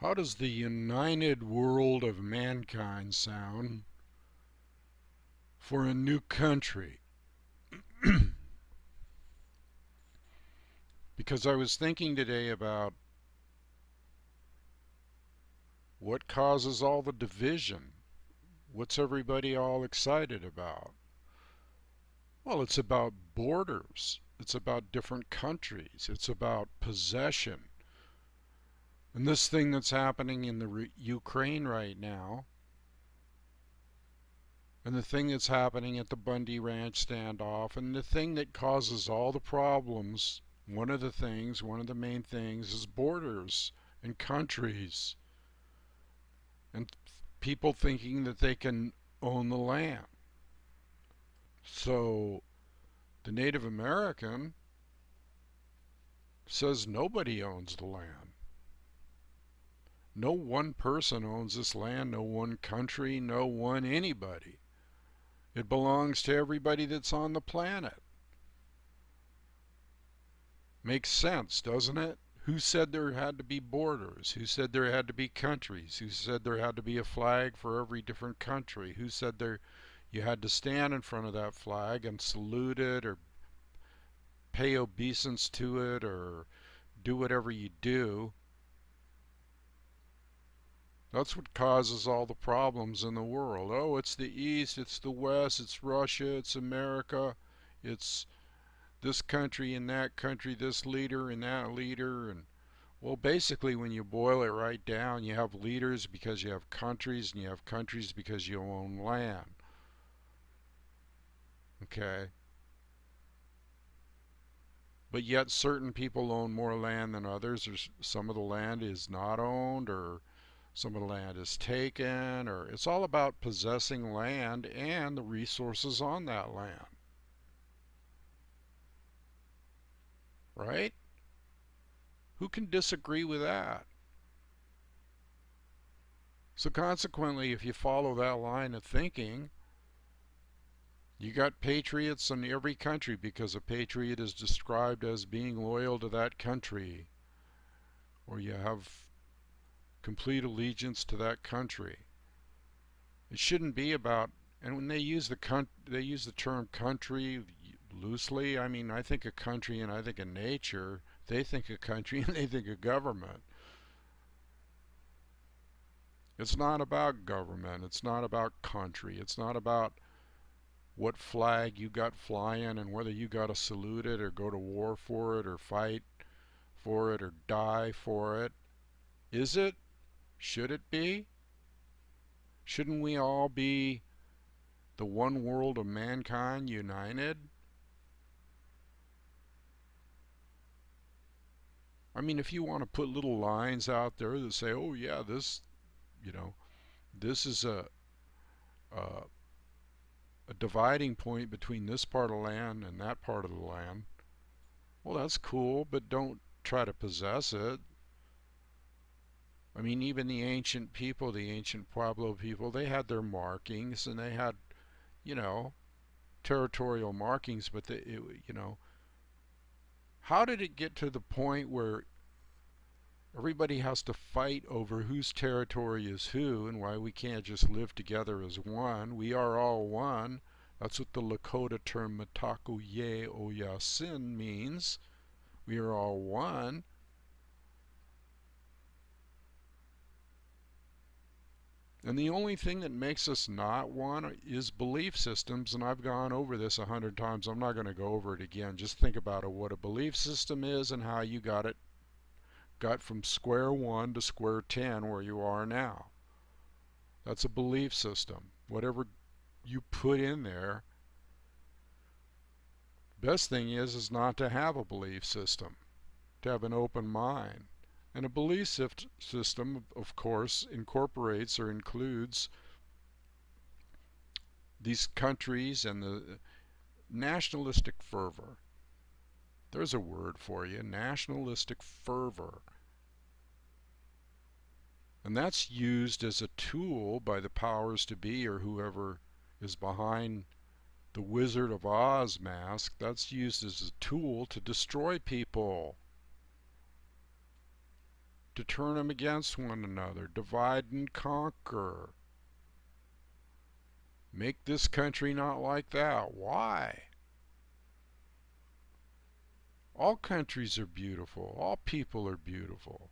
How does the united world of mankind sound for a new country? Because I was thinking today about what causes all the division. What's everybody all excited about? Well, it's about borders. It's about different countries. It's about possession. And this thing that's happening in the Ukraine right now, and the thing that's happening at the Bundy Ranch standoff, and the thing that causes all the problems, one of the main things is borders and countries and people thinking that they can own the land. So the Native American says nobody owns the land. No one person owns this land, no one country, no one anybody. It belongs to everybody that's on the planet. Makes sense, doesn't it? Who said there had to be borders? Who said there had to be countries? Who said there had to be a flag for every different country? Who said there you had to stand in front of that flag and salute it or pay obeisance to it or do whatever you do? That's what causes all the problems in the world. Oh, it's the East, it's the West, it's Russia, it's America, it's this country and that country, this leader and that leader. And well, basically, when you boil it right down, you have leaders because you have countries, and you have countries because you own land. Okay? But yet certain people own more land than others, or some of the land is not owned, or some of the land is taken, or it's all about possessing land and the resources on that land. Right? Who can disagree with that? So consequently, if you follow that line of thinking, you got patriots in every country because a patriot is described as being loyal to that country, or you have complete allegiance to that country. It shouldn't be about, and when they use the term country loosely. I mean, I think of country and I think of nature. They think of country and they think of government. It's not about government. It's not about country. It's not about what flag you got flying and whether you got to salute it or go to war for it or fight for it or die for it. Is it? Should it be? Shouldn't we all be the one world of mankind united? I mean, if you want to put little lines out there that say, oh yeah, you know, this is a, a dividing point between this part of land and that part of the land, well, that's cool, but don't try to possess it. I mean, even the ancient people, the ancient Pueblo people, they had their markings and they had, you know, territorial markings, but how did it get to the point where everybody has to fight over whose territory is who and why we can't just live together as one? We are all one. That's what the Lakota term Mataku Ye Oyasin means. We are all one. And the only thing that makes us not one is belief systems, and I've gone over this 100 times. I'm not going to go over it again. Just think about it, what a belief system is and how you got from square one to square 10 where you are now. That's a belief system. Whatever you put in there, best thing is not to have a belief system, to have an open mind. And a belief system, of course, incorporates or includes these countries and the nationalistic fervor. There's a word for you, nationalistic fervor. And that's used as a tool by the powers to be or whoever is behind the Wizard of Oz mask. That's used as a tool to destroy people. to turn them against one another, divide and conquer. Make this country not like that. Why? All countries are beautiful. All people are beautiful.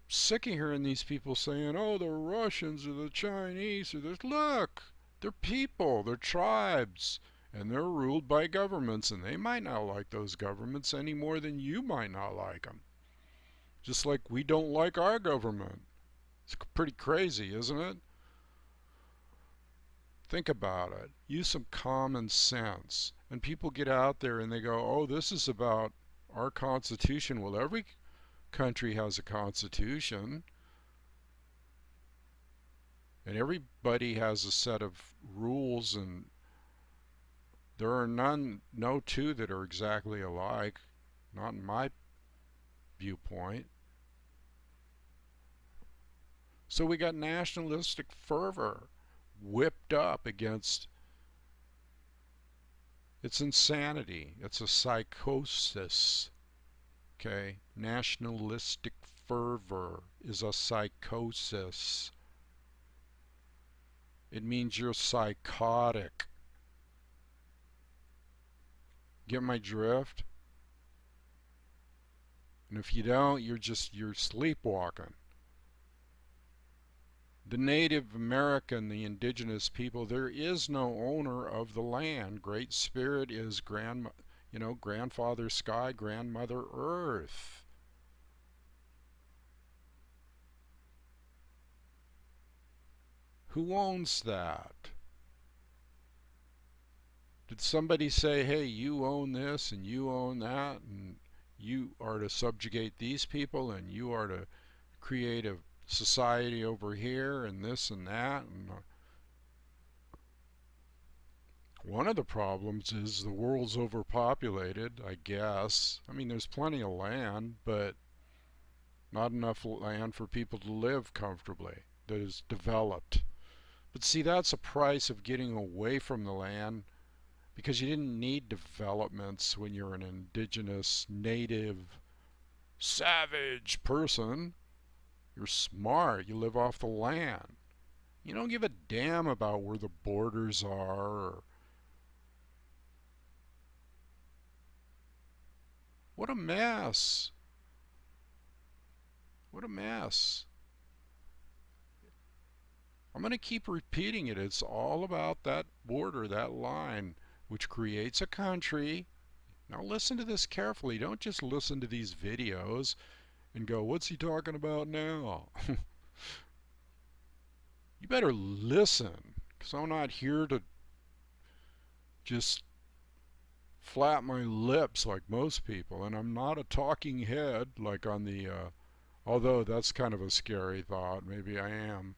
Sick of hearing these people saying, oh, the Russians or the Chinese or this. Look, they're people, they're tribes, and they're ruled by governments, and they might not like those governments any more than you might not like them. Just like we don't like our government. It's pretty crazy, isn't it? Think about it. Use some common sense. And people get out there and they go, oh, this is about our Constitution. Well, every country has a Constitution. And everybody has a set of rules, and there are no two that are exactly alike. Not in my viewpoint. So we got nationalistic fervor whipped up against. It's insanity. It's a psychosis. Okay? Nationalistic fervor is a psychosis. It means you're psychotic. Get my drift? And if you don't, you're sleepwalking. The Native American, the indigenous people, there is no owner of the land. Great Spirit is grandfather sky, grandmother earth. Who owns that? Did somebody say, hey, you own this and you own that, and you are to subjugate these people, and you are to create a society over here and this and that? And one of the problems is the world's overpopulated, I guess. I mean, there's plenty of land, but not enough land for people to live comfortably that is developed. But see, that's a price of getting away from the land, because you didn't need developments when you're an indigenous, native, savage person. You're smart. You live off the land. You don't give a damn about where the borders are. What a mess. What a mess. I'm going to keep repeating it. It's all about that border, that line, which creates a country. Now listen to this carefully. Don't just listen to these videos and go, what's he talking about now? You better listen, because I'm not here to just flap my lips like most people, and I'm not a talking head like on the although that's kind of a scary thought. Maybe I am.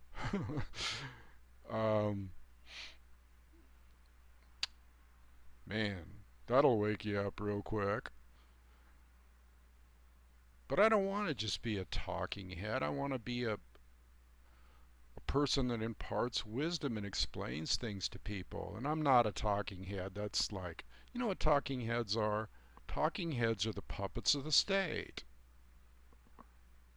Man, that'll wake you up real quick. But I don't want to just be a talking head. I want to be a person that imparts wisdom and explains things to people. And I'm not a talking head. That's like, you know what talking heads are? Talking heads are the puppets of the state.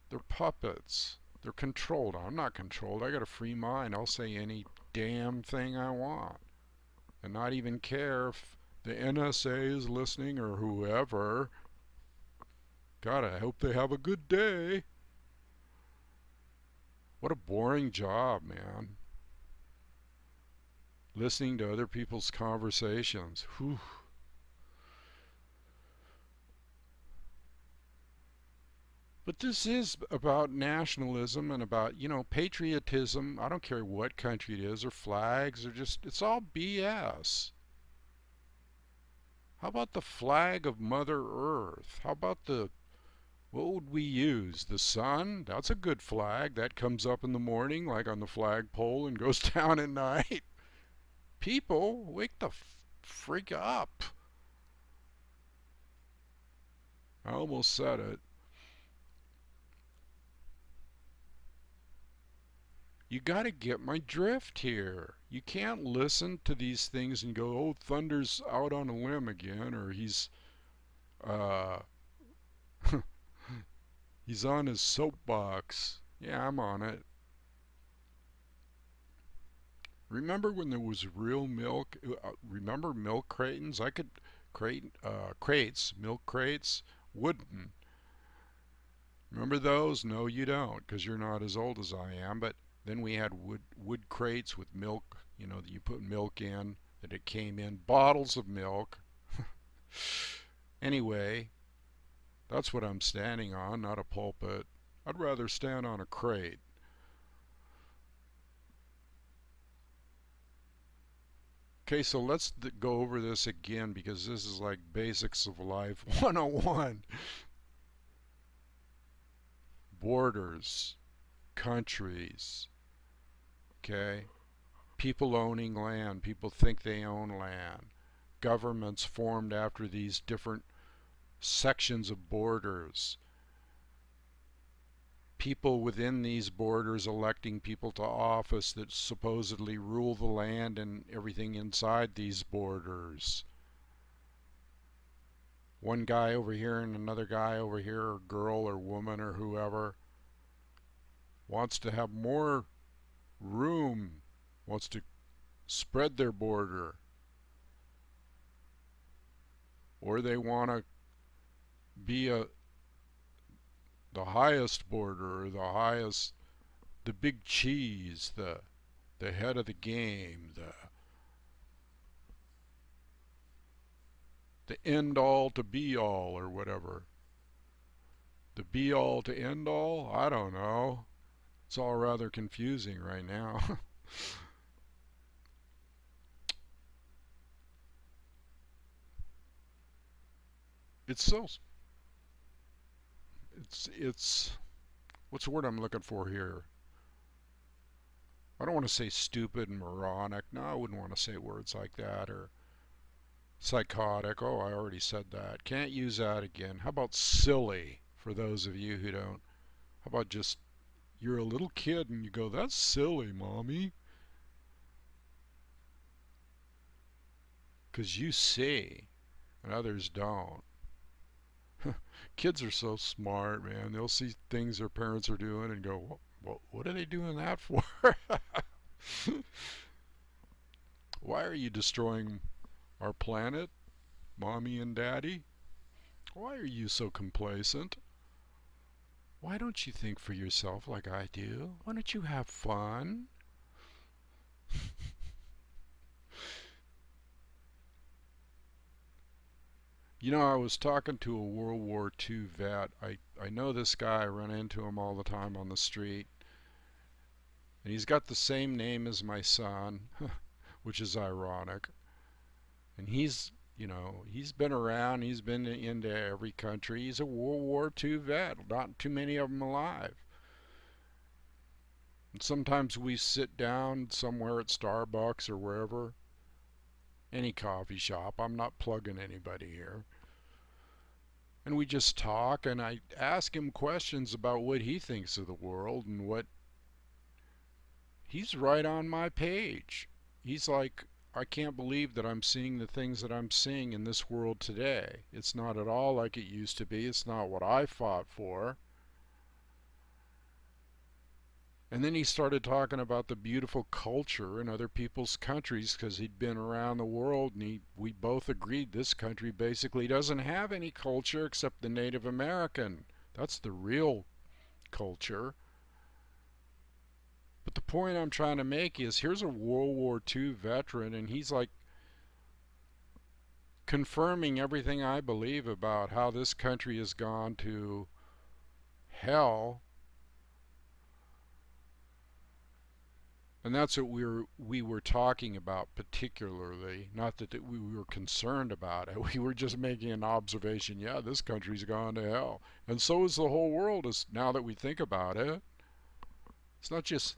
They're puppets. They're controlled. I'm not controlled. I got a free mind. I'll say any damn thing I want. And not even care if the NSA is listening or whoever. God, I hope they have a good day. What a boring job, man. Listening to other people's conversations. Whew. But this is about nationalism and about, patriotism. I don't care what country it is, or flags, or just, it's all BS. How about the flag of Mother Earth? How about what would we use? The sun? That's a good flag. That comes up in the morning, like on the flagpole, and goes down at night. People, wake the freak up. I almost said it. You got to get my drift here. You can't listen to these things and go, oh, Thunder's out on a limb again, or he's He's on his soapbox. Yeah, I'm on it. Remember when there was real milk? Remember milk crates? I could crates, milk crates, wooden. Remember those? No, you don't, because you're not as old as I am. But then we had wood crates with milk. You know, that you put milk in. That it came in bottles of milk. Anyway, that's what I'm standing on, not a pulpit. I'd rather stand on a crate. Okay, so let's go over this again because this is like Basics of Life 101. Borders, countries, okay? People owning land, people think they own land. Governments formed after these different sections of borders. People within these borders electing people to office that supposedly rule the land and everything inside these borders. One guy over here and another guy over here, or girl or woman or whoever, wants to have more room, wants to spread their border, or they want to be the highest border, or the big cheese, the head of the game, the end all to be all, or whatever. The be all to end all? I don't know. It's all rather confusing right now. It's so it's what's the word I'm looking for here? I don't want to say stupid and moronic. No, I wouldn't want to say words like that. Or psychotic. Oh, I already said that. Can't use that again. How about silly for those of you who don't? How about just you're a little kid and you go, that's silly, mommy. Because you see and others don't. Kids are so smart, man. They'll see things their parents are doing and go, what are they doing that for? Why are you destroying our planet, mommy and daddy? Why are you so complacent? Why don't you think for yourself like I do? Why don't you have fun? You know, I was talking to a World War II vet. I know this guy. I run into him all the time on the street. And he's got the same name as my son, which is ironic. And he's been around. He's been into every country. He's a World War II vet. Not too many of them alive. And sometimes we sit down somewhere at Starbucks or wherever. Any coffee shop. I'm not plugging anybody here. And we just talk, and I ask him questions about what he thinks of the world and what he's right on my page. He's like, I can't believe that I'm seeing the things that I'm seeing in this world today. It's not at all like it used to be. It's not what I fought for. And then he started talking about the beautiful culture in other people's countries because he'd been around the world, and we both agreed this country basically doesn't have any culture except the Native American. That's the real culture. But the point I'm trying to make is here's a World War II veteran, and he's like confirming everything I believe about how this country has gone to hell. And that's what we were talking about particularly. Not that we were concerned about it. We were just making an observation. Yeah, this country's gone to hell. And so is the whole world, now that we think about it. It's not just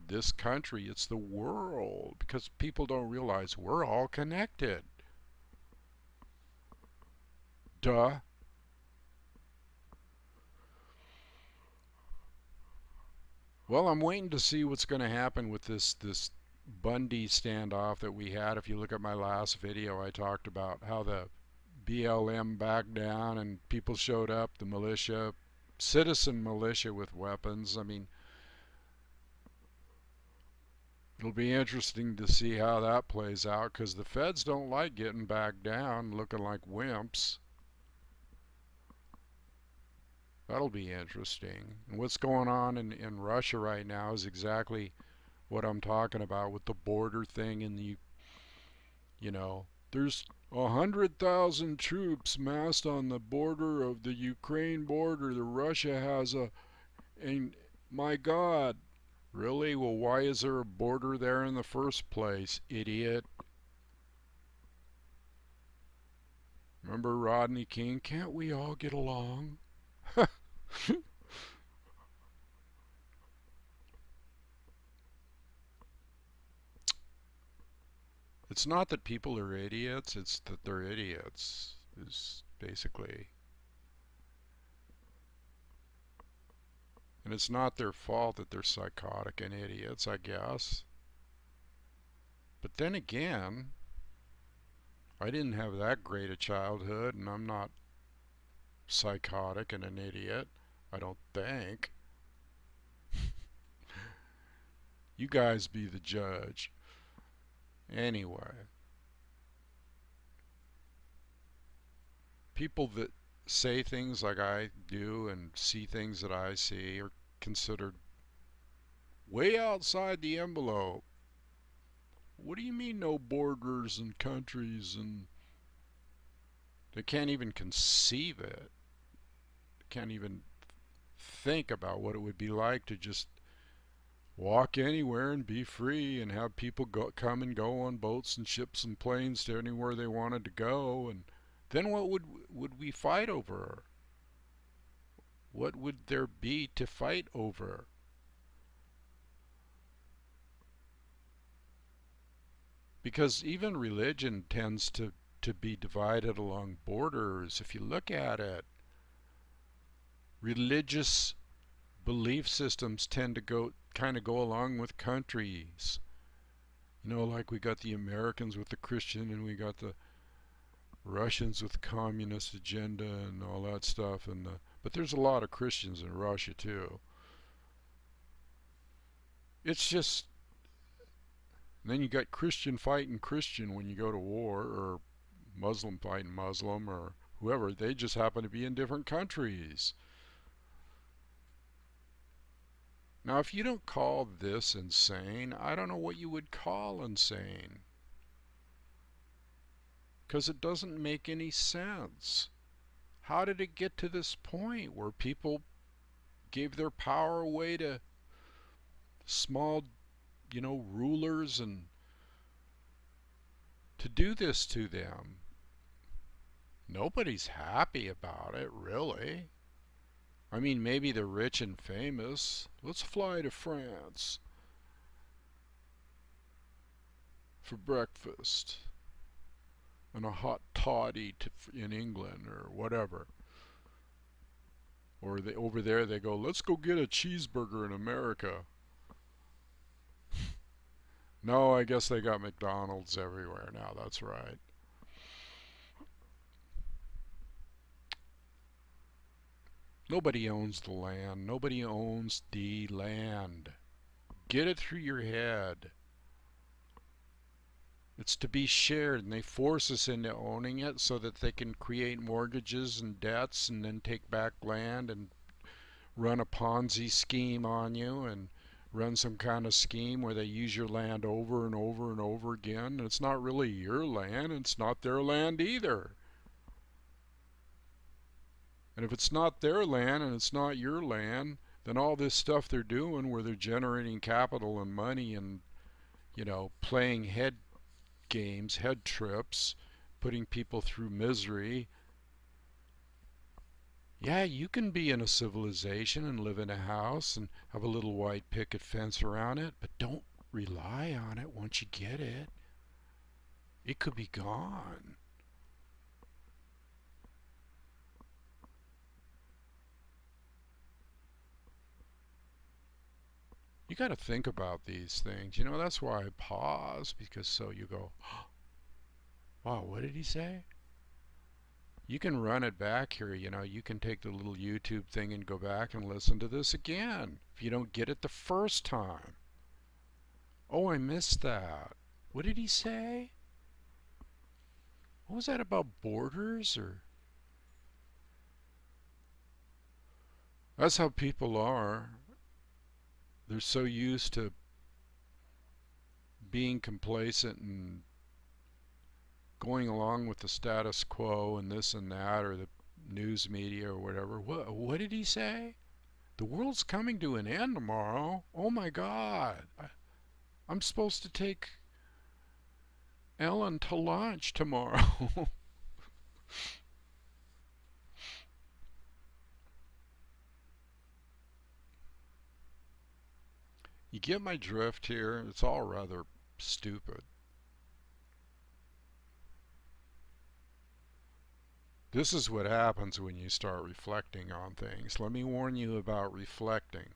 this country, it's the world. Because people don't realize we're all connected. Duh. Well, I'm waiting to see what's going to happen with this Bundy standoff that we had. If you look at my last video, I talked about how the BLM backed down and people showed up, the militia, citizen militia with weapons. I mean, it'll be interesting to see how that plays out because the feds don't like getting back down looking like wimps. That'll be interesting. And what's going on in Russia right now is exactly what I'm talking about with the border thing and there's 100,000 troops massed on the border of the Ukraine border. The Russia has and my God, really? Well, why is there a border there in the first place, idiot? Remember Rodney King? Can't we all get along? It's not that people are idiots, it's that they're idiots, is basically. And it's not their fault that they're psychotic and idiots, I guess. But then again, I didn't have that great a childhood, and I'm not psychotic and an idiot, I don't think. You guys be the judge. Anyway, people that say things like I do and see things that I see are considered way outside the envelope. What do you mean no borders and countries? And they can't even conceive it. They can't even think about what it would be like to just walk anywhere and be free and have people come and go on boats and ships and planes to anywhere they wanted to go. And then what would we fight over? What would there be to fight over? Because even religion tends to be divided along borders. If you look at it, religious belief systems tend to go along with countries. Like we got the Americans with the Christian and we got the Russians with the communist agenda and all that stuff. But there's a lot of Christians in Russia too. It's just, and then you got Christian fighting Christian when you go to war, or Muslim fighting Muslim, or whoever. They just happen to be in different countries. Now, if you don't call this insane, I don't know what you would call insane. Because it doesn't make any sense. How did it get to this point where people gave their power away to small, rulers and to do this to them? Nobody's happy about it, really. I mean, maybe the rich and famous. Let's fly to France for breakfast and a hot toddy in England or whatever. Or over there they go, let's go get a cheeseburger in America. No, I guess they got McDonald's everywhere now, that's right. Nobody owns the land. Nobody owns the land. Get it through your head. It's to be shared, and they force us into owning it so that they can create mortgages and debts and then take back land and run a Ponzi scheme on you and run some kind of scheme where they use your land over and over and over again. And it's not really your land, and it's not their land either. And if it's not their land and it's not your land, then all this stuff they're doing where they're generating capital and money and, playing head games, head trips, putting people through misery. Yeah, you can be in a civilization and live in a house and have a little white picket fence around it, but don't rely on it once you get it. It could be gone. You got to think about these things. That's why I pause, because so you go, wow, what did he say? You can run it back here. You can take the little YouTube thing and go back and listen to this again if you don't get it the first time. Oh, I missed that. What did he say? What was that about borders? Or that's how people are. They're so used to being complacent and going along with the status quo and this and that, or the news media or whatever. What did he say? The world's coming to an end tomorrow. Oh my God. I'm supposed to take Ellen to lunch tomorrow. You get my drift here? It's all rather stupid. This is what happens when you start reflecting on things. Let me warn you about reflecting,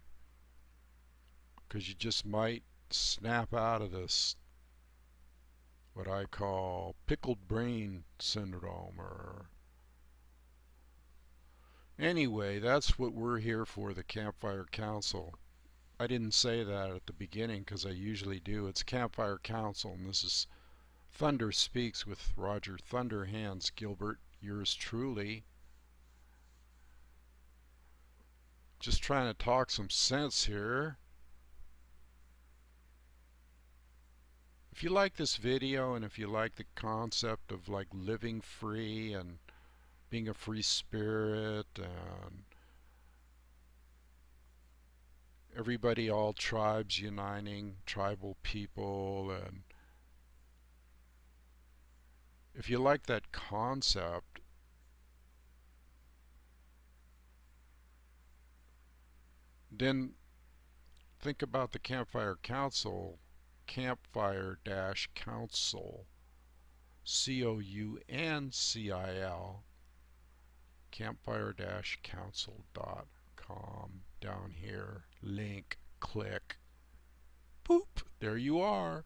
because you just might snap out of this, what I call pickled brain syndrome. Or anyway, that's what we're here for, the Campfire Council. I didn't say that at the beginning because I usually do. It's Campfire Council, and this is Thunder Speaks with Roger Thunderhands Gilbert, yours truly. Just trying to talk some sense here. If you like this video, and if you like the concept of like living free and being a free spirit and everybody, all tribes uniting, tribal people, and if you like that concept, then think about the Campfire Council, Campfire-Council, COUNCIL, campfire-council.com. Down here, link, click, boop, there you are.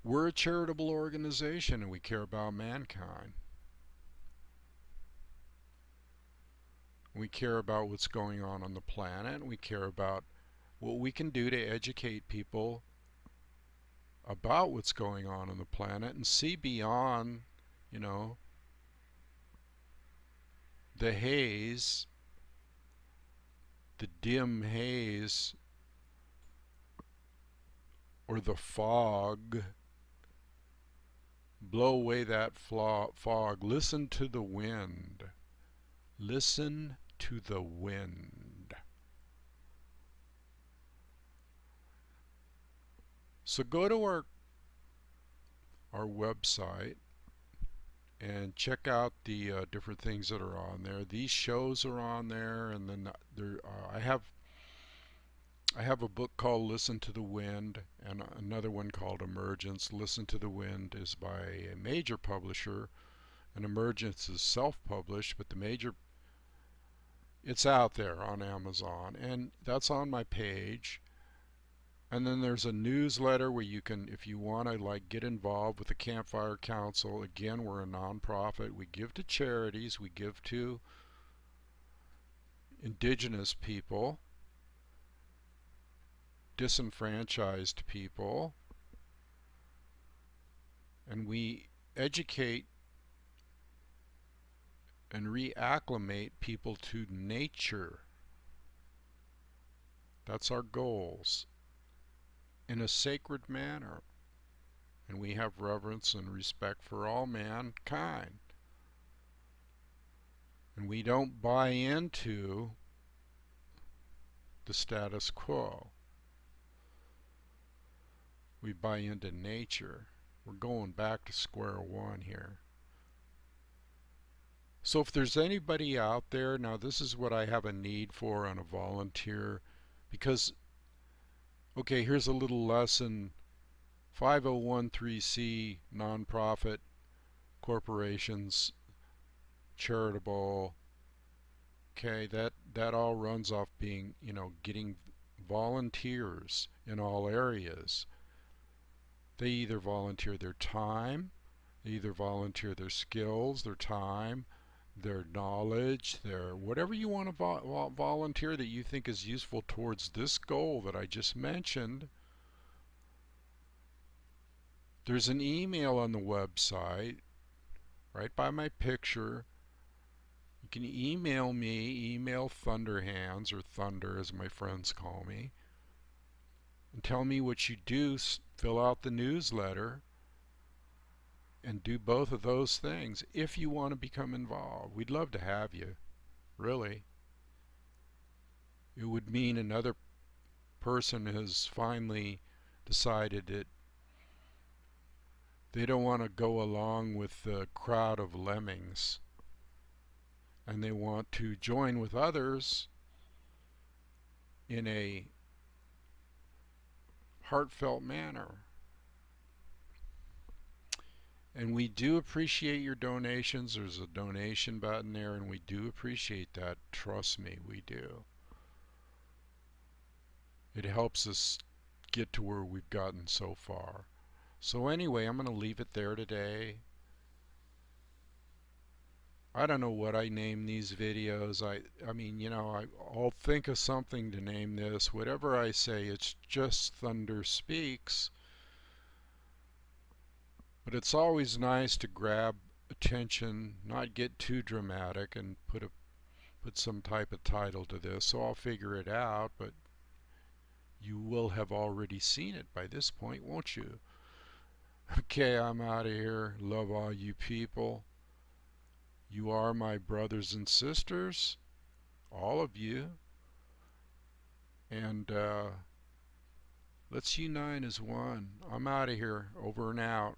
We're a charitable organization and we care about mankind. We care about what's going on the planet, and we care about what we can do to educate people about what's going on the planet and see beyond, the haze, the dim haze, or the fog. Blow away that fog. Listen to the wind. Listen to the wind. So go to our website and check out the different things that are on there. These shows are on there, and then I have a book called Listen to the Wind, and another one called Emergence. Listen to the Wind is by a major publisher, and Emergence is self-published, but the major, it's out there on Amazon, and that's on my page. And then there's a newsletter where you can, if you want to get involved with the Campfire Council. Again, we're a non-profit. We give to charities. We give to indigenous people, disenfranchised people, and we educate and reacclimate people to nature. That's our goals, in a sacred manner, and we have reverence and respect for all mankind, and we don't buy into the status quo. We buy into nature. We're going back to square one here. So if there's anybody out there, now this is what I have a need for on a volunteer, because okay, here's a little lesson. 5013C, nonprofit, corporations, charitable. Okay, that all runs off being, getting volunteers in all areas. They either volunteer their time, They either volunteer their skills, their time, their knowledge, their whatever you want to volunteer that you think is useful towards this goal that I just mentioned. There's an email on the website right by my picture. You can email me, email Thunderhands, or Thunder as my friends call me, and tell me what you do. Fill out the newsletter and do both of those things if you want to become involved. We'd love to have you, really. It would mean another person has finally decided that they don't want to go along with the crowd of lemmings, and they want to join with others in a heartfelt manner. And we do appreciate your donations. There's a donation button there, and we do appreciate that. Trust me, we do. It helps us get to where we've gotten so far. So anyway, I'm going to leave it there today. I don't know what I name these videos. I mean, I'll think of something to name this. Whatever I say, it's just Thunder Speaks. But it's always nice to grab attention, not get too dramatic, and put some type of title to this. So I'll figure it out, but you will have already seen it by this point, won't you? Okay, I'm out of here. Love all you people. You are my brothers and sisters, all of you. And let's unite as one. I'm out of here. Over and out.